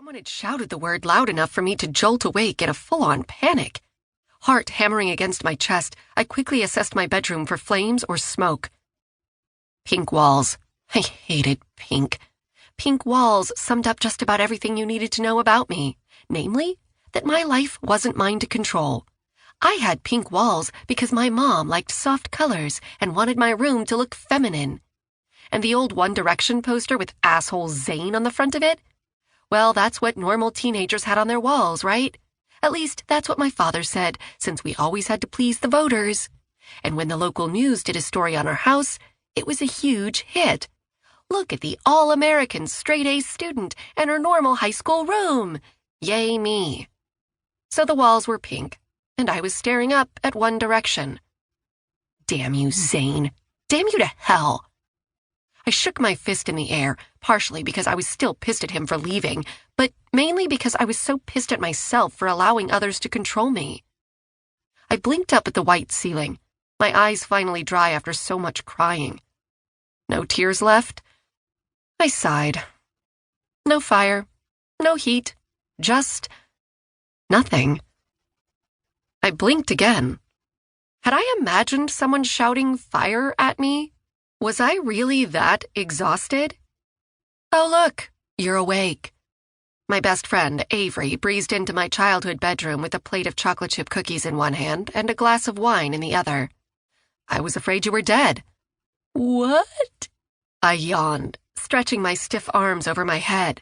Someone had shouted the word loud enough for me to jolt awake in a full-on panic. Heart hammering against my chest, I quickly assessed my bedroom for flames or smoke. Pink walls. I hated pink. Pink walls summed up just about everything you needed to know about me, namely, that my life wasn't mine to control. I had pink walls because my mom liked soft colors and wanted my room to look feminine. And the old One Direction poster with asshole Zayn on the front of it? Well, that's what normal teenagers had on their walls, right? At least, that's what my father said, since we always had to please the voters. And when the local news did a story on our house, it was a huge hit. Look at the all-American straight-A student and her normal high school room. Yay me. So the walls were pink, and I was staring up at One Direction. Damn you, Zayn. Damn you to hell. I shook my fist in the air, partially because I was still pissed at him for leaving, but mainly because I was so pissed at myself for allowing others to control me. I blinked up at the white ceiling, my eyes finally dry after so much crying. No tears left? I sighed. No fire, no heat, just nothing. I blinked again. Had I imagined someone shouting fire at me? Was I really that exhausted? Oh, look, you're awake. My best friend, Avery, breezed into my childhood bedroom with a plate of chocolate chip cookies in one hand and a glass of wine in the other. I was afraid you were dead. What? I yawned, stretching my stiff arms over my head.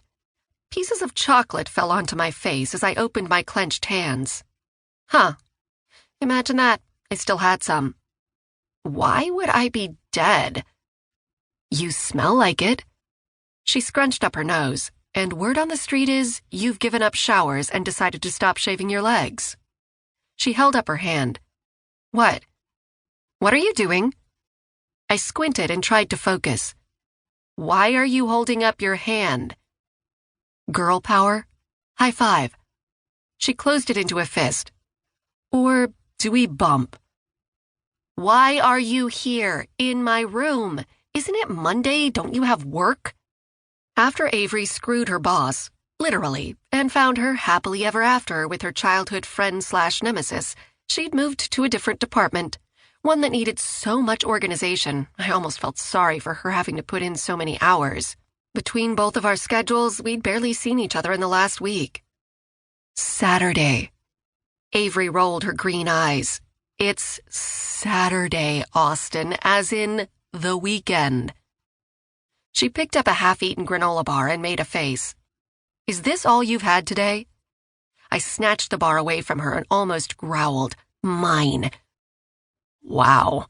Pieces of chocolate fell onto my face as I opened my clenched hands. Huh. Imagine that. I still had some. Why would I be dead? You smell like it. She scrunched up her nose, and word on the street is you've given up showers and decided to stop shaving your legs. She held up her hand. What? What are you doing? I squinted and tried to focus. Why are you holding up your hand? Girl power? High five. She closed it into a fist. Or do we bump? Why are you here, in my room? Isn't it Monday? Don't you have work? After Avery screwed her boss, literally, and found her happily ever after with her childhood friend/nemesis, she'd moved to a different department, one that needed so much organization, I almost felt sorry for her having to put in so many hours. Between both of our schedules, we'd barely seen each other in the last week. Saturday. Avery rolled her green eyes. It's Saturday, Austin, as in the weekend. She picked up a half-eaten granola bar and made a face. Is this all you've had today? I snatched the bar away from her and almost growled, Mine. Wow.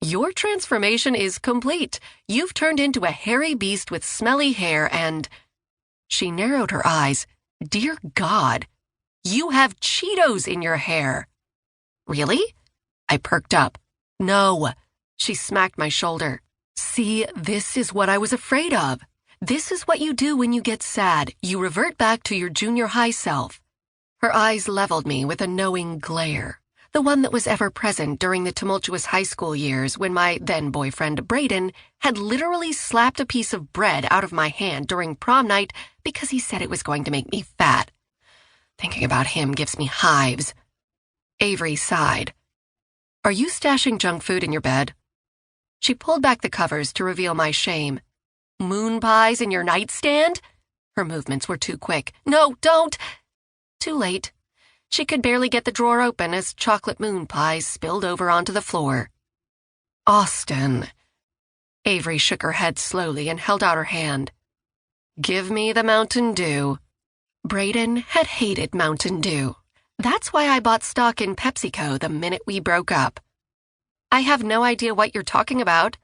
Your transformation is complete. You've turned into a hairy beast with smelly hair and... She narrowed her eyes. Dear God, you have Cheetos in your hair. Really? I perked up. No. She smacked my shoulder. See, this is what I was afraid of. This is what you do when you get sad. You revert back to your junior high self. Her eyes leveled me with a knowing glare, the one that was ever present during the tumultuous high school years when my then-boyfriend Braden had literally slapped a piece of bread out of my hand during prom night because he said it was going to make me fat. Thinking about him gives me hives. Avery sighed. Are you stashing junk food in your bed? She pulled back the covers to reveal my shame. Moon pies in your nightstand? Her movements were too quick. No, don't! Too late. She could barely get the drawer open as chocolate moon pies spilled over onto the floor. Austin. Avery shook her head slowly and held out her hand. Give me the Mountain Dew. Braden had hated Mountain Dew. That's why I bought stock in PepsiCo the minute we broke up. I have no idea what you're talking about.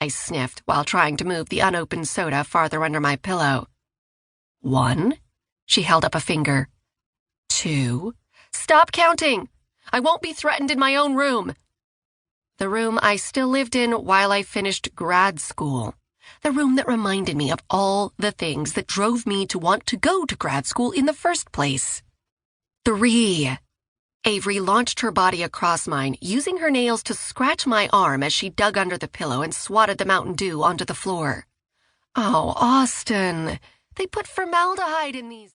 I sniffed while trying to move the unopened soda farther under my pillow. 1. She held up a finger. 2. Stop counting! I won't be threatened in my own room. The room I still lived in while I finished grad school. The room that reminded me of all the things that drove me to want to go to grad school in the first place. 3. Avery launched her body across mine, using her nails to scratch my arm as she dug under the pillow and swatted the Mountain Dew onto the floor. Oh, Austin, they put formaldehyde in these.